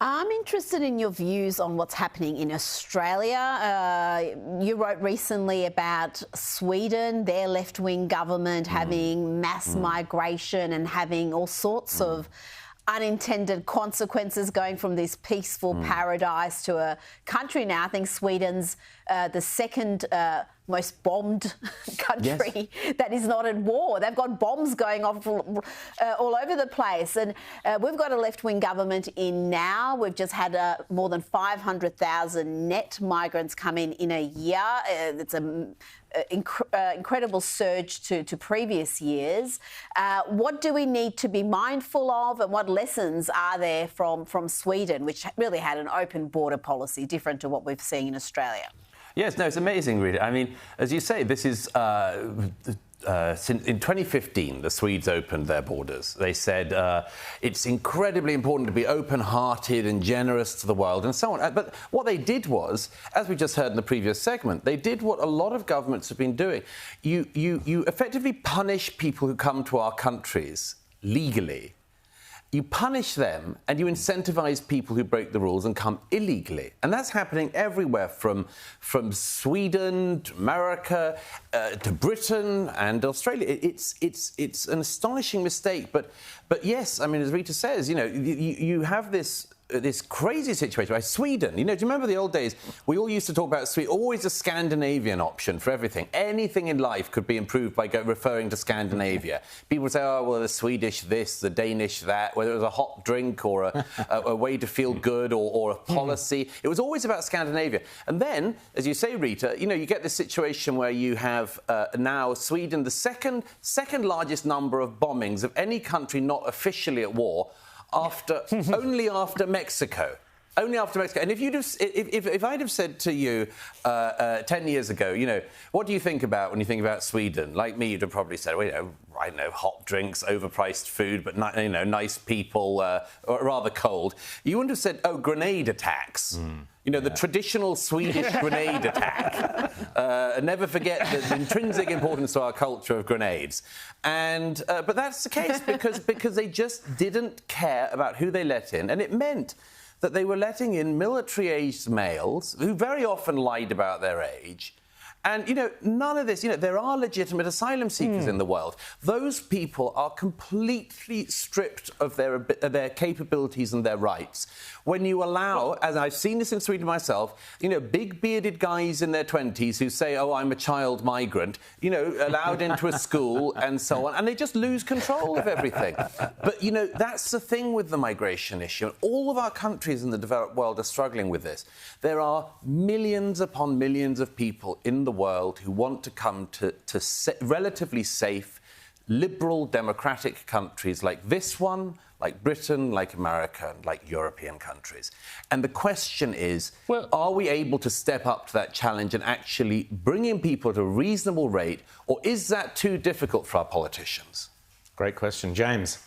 I'm interested in your views on what's happening in Australia. You wrote recently about Sweden, their left-wing government having mass migration and having all sorts of unintended consequences, going from this peaceful paradise to a country now. I think Sweden's the second most bombed country that is not at war. They've got bombs going off all over the place. And we've got a left-wing government in now. We've just had more than 500,000 net migrants come in a year. It's an incredible surge to previous years. What do we need to be mindful of, and what lessons are there from Sweden, which really had an open border policy different to what we've seen in Australia? Yes, no, it's amazing, Rita. I mean, as you say, this is... Since in 2015, the Swedes opened their borders. They said it's incredibly important to be open-hearted and generous to the world and so on. But what they did was, as we just heard in the previous segment, they did what a lot of governments have been doing. You effectively punish people who come to our countries legally. You punish them and you incentivize people who break the rules and come illegally. And that's happening everywhere from Sweden to America to Britain and Australia. It's an astonishing mistake. But yes, I mean, as Rita says, you know, you have this crazy situation. Like Sweden, you know, do you remember the old days? We all used to talk about Sweden, always a Scandinavian option for everything. Anything in life could be improved by referring to Scandinavia. People would say, oh, well, the Swedish this, the Danish that, whether it was a hot drink or a way to feel good or a policy. It was always about Scandinavia. And then, as you say, Rita, you know, you get this situation where you have now Sweden, the second largest number of bombings of any country not officially at war, only after Mexico. Only after Mexico. And if I'd have said to you 10 years ago, you know, what do you think about when you think about Sweden? Like me, you'd have probably said, well, you know, I know, hot drinks, overpriced food, but you know, nice people, or rather cold. You wouldn't have said, oh, grenade attacks. You know, the traditional Swedish grenade attack. Never forget the intrinsic importance to our culture of grenades. And but that's the case because they just didn't care about who they let in, and it meant that they were letting in military-aged males who very often lied about their age. And, you know, none of this, you know, there are legitimate asylum seekers in the world. Those people are completely stripped of their capabilities and their rights. When you allow, as I've seen this in Sweden myself, you know, big bearded guys in their 20s who say, oh, I'm a child migrant, you know, allowed into a school and so on, and they just lose control of everything. But, you know, that's the thing with the migration issue. All of our countries in the developed world are struggling with this. There are millions upon millions of people in the world who want to come to relatively safe, liberal, democratic countries like this one, like Britain, like America, like European countries. And the question is, are we able to step up to that challenge and actually bring in people at a reasonable rate, or is that too difficult for our politicians? Great question. James.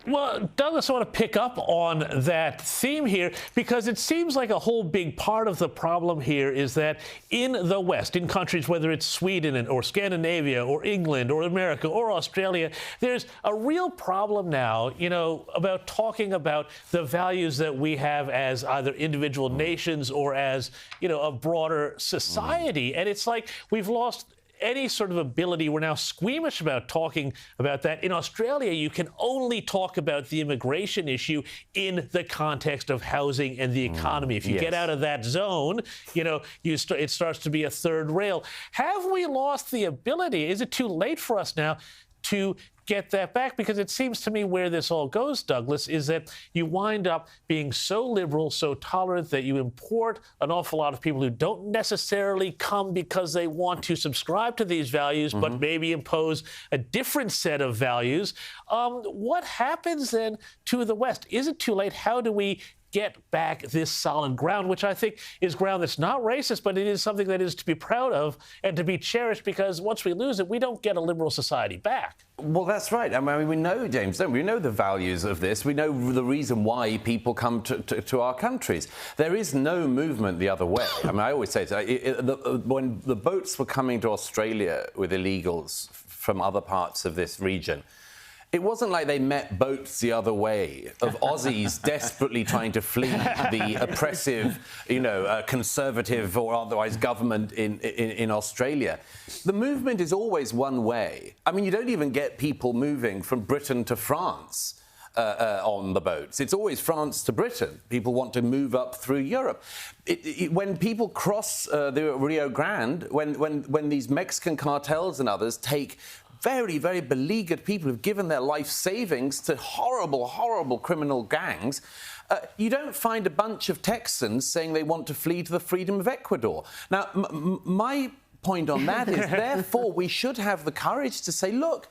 Well, Douglas, I want to pick up on that theme here because it seems like a whole big part of the problem here is that in the West, in countries, whether it's Sweden or Scandinavia or England or America or Australia, there's a real problem now, you know, about talking about the values that we have as either individual nations or as, you know, a broader society. And it's like we've lost any sort of ability. We're now squeamish about talking about that. In Australia, you can only talk about the immigration issue in the context of housing and the economy. If you get out of that zone, you know, it starts to be a third rail. Have we lost the ability? Is it too late for us now to get that back? Because it seems to me where this all goes, Douglas, is that you wind up being so liberal, so tolerant that you import an awful lot of people who don't necessarily come because they want to subscribe to these values, but maybe impose a different set of values. What happens then to the West? Is it too late? How do we get back this solid ground, which I think is ground that's not racist, but it is something that is to be proud of and to be cherished, because once we lose it, we don't get a liberal society back. Well, that's right. I mean, we know, James, don't we? We know the values of this. We know the reason why people come to our countries. There is no movement the other way. I mean, I always say, when the boats were coming to Australia with illegals from other parts of this region, It wasn't like they met boats the other way of Aussies desperately trying to flee the oppressive, conservative or otherwise government in Australia. The movement is always one way. I mean, you don't even get people moving from Britain to France on the boats. It's always France to Britain. People want to move up through Europe. When people cross the Rio Grande, when these Mexican cartels and others take very, very beleaguered people who've given their life savings to horrible, horrible criminal gangs, you don't find a bunch of Texans saying they want to flee to the freedom of Ecuador. Now, my point on that is, therefore, we should have the courage to say, look,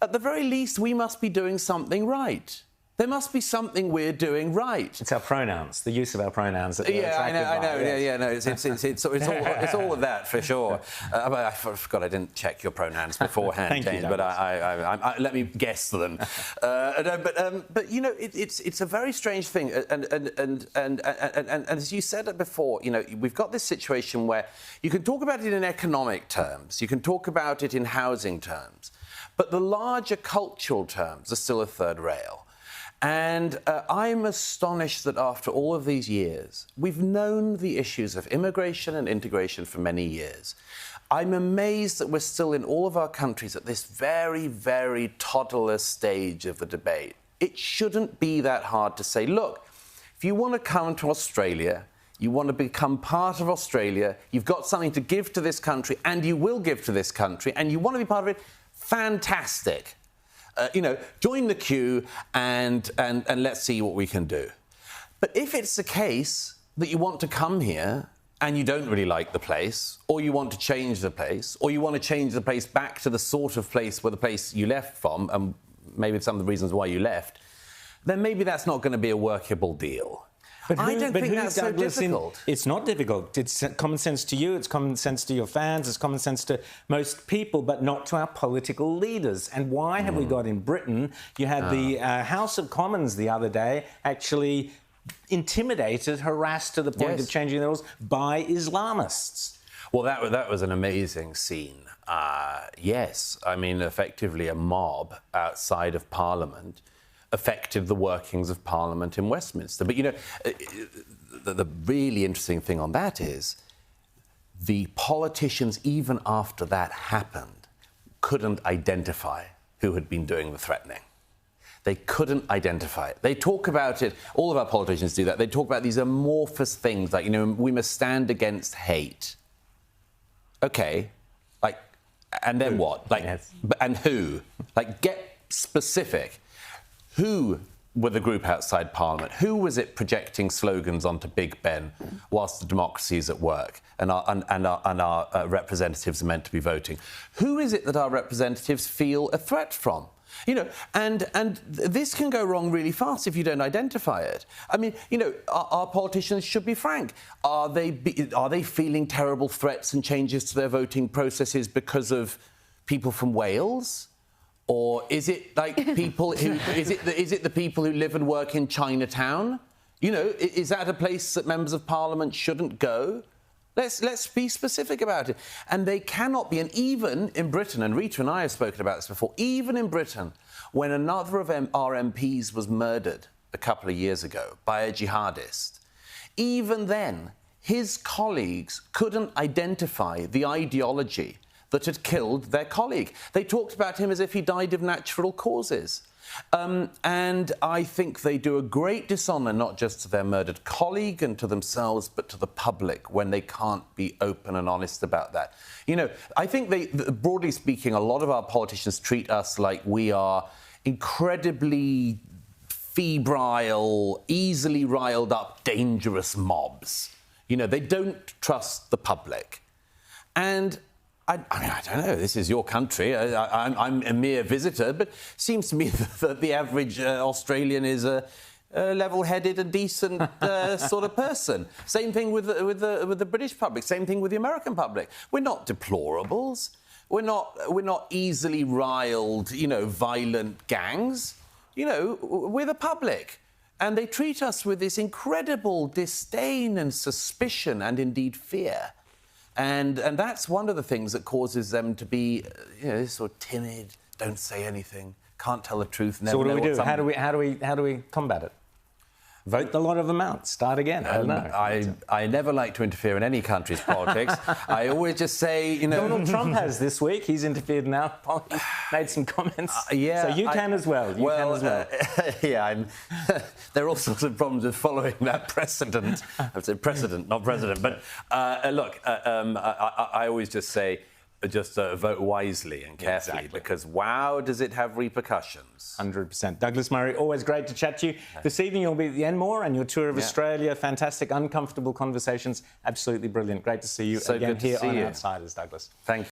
at the very least, we must be doing something right. There must be something we're doing right. It's our pronouns, the use of our pronouns. That I know. It's all of that for sure. I forgot I didn't check your pronouns beforehand, James, but I let me guess them. But it's a very strange thing, and as you said it before, we've got this situation where you can talk about it in economic terms, you can talk about it in housing terms, but the larger cultural terms are still a third rail. And I'm astonished that after all of these years, we've known the issues of immigration and integration for many years. I'm amazed that we're still in all of our countries at this very, very toddler stage of the debate. It shouldn't be that hard to say, look, if you want to come to Australia, you want to become part of Australia, you've got something to give to this country, and you will give to this country, and you want to be part of it, fantastic. Join the queue and let's see what we can do. But if it's the case that you want to come here and you don't really like the place, or you want to change the place, or you want to change the place back to the sort of place where the place you left from, and maybe some of the reasons why you left, then maybe that's not going to be a workable deal. But I don't think that's so difficult. It's not difficult. It's common sense to you, it's common sense to your fans, it's common sense to most people, but not to our political leaders. And why have we got in Britain, you had the House of Commons the other day actually intimidated, harassed to the point of changing the rules by Islamists. Well, that was an amazing scene. Yes, I mean, effectively a mob outside of Parliament affected the workings of Parliament in Westminster. But, the really interesting thing on that is the politicians, even after that happened, couldn't identify who had been doing the threatening. They couldn't identify it. They talk about it, all of our politicians do that, they talk about these amorphous things like, we must stand against hate. Okay, and then what? And who? Get specific. Who were the group outside Parliament? Who was it projecting slogans onto Big Ben whilst the democracy is at work and our representatives are meant to be voting? Who is it that our representatives feel a threat from? And this can go wrong really fast if you don't identify it. I mean, our politicians should be frank. Are they feeling terrible threats and changes to their voting processes because of people from Wales? Or is it people who is it the people who live and work in Chinatown? Is that a place that members of Parliament shouldn't go? Let's be specific about it. And they cannot be. And even in Britain, and Rita and I have spoken about this before, even in Britain, when another of our MPs was murdered a couple of years ago by a jihadist, even then, his colleagues couldn't identify the ideology that had killed their colleague. They talked about him as if he died of natural causes. And I think they do a great dishonour not just to their murdered colleague and to themselves, but to the public when they can't be open and honest about that. I think broadly speaking, a lot of our politicians treat us like we are incredibly febrile, easily riled up, dangerous mobs. They don't trust the public. And I don't know, this is your country. I'm a mere visitor, but it seems to me that the average Australian is a level-headed and decent sort of person. Same thing with the British public, same thing with the American public. We're not deplorables. We're not easily riled, violent gangs. We're the public. And they treat us with this incredible disdain and suspicion and indeed fear. And that's one of the things that causes them to be, sort of timid, don't say anything, can't tell the truth. Never So what do know we do? what's How do we combat it? Vote the lot of them out. Start again. I don't know. I never like to interfere in any country's politics. I always just say, you know... Donald Trump has this week. He's interfered in our politics, made some comments. Yeah. So you can as well. You can as well. Yeah, there are all sorts of problems with following that precedent. I'd say precedent, not president. But look, I always just say, vote wisely and carefully, because wow, does it have repercussions. 100%. Douglas Murray, always great to chat to you. This evening you'll be at the Enmore and your tour of Australia. Fantastic, uncomfortable conversations. Absolutely brilliant. Great to see you again here on Outsiders, Douglas. Thank you.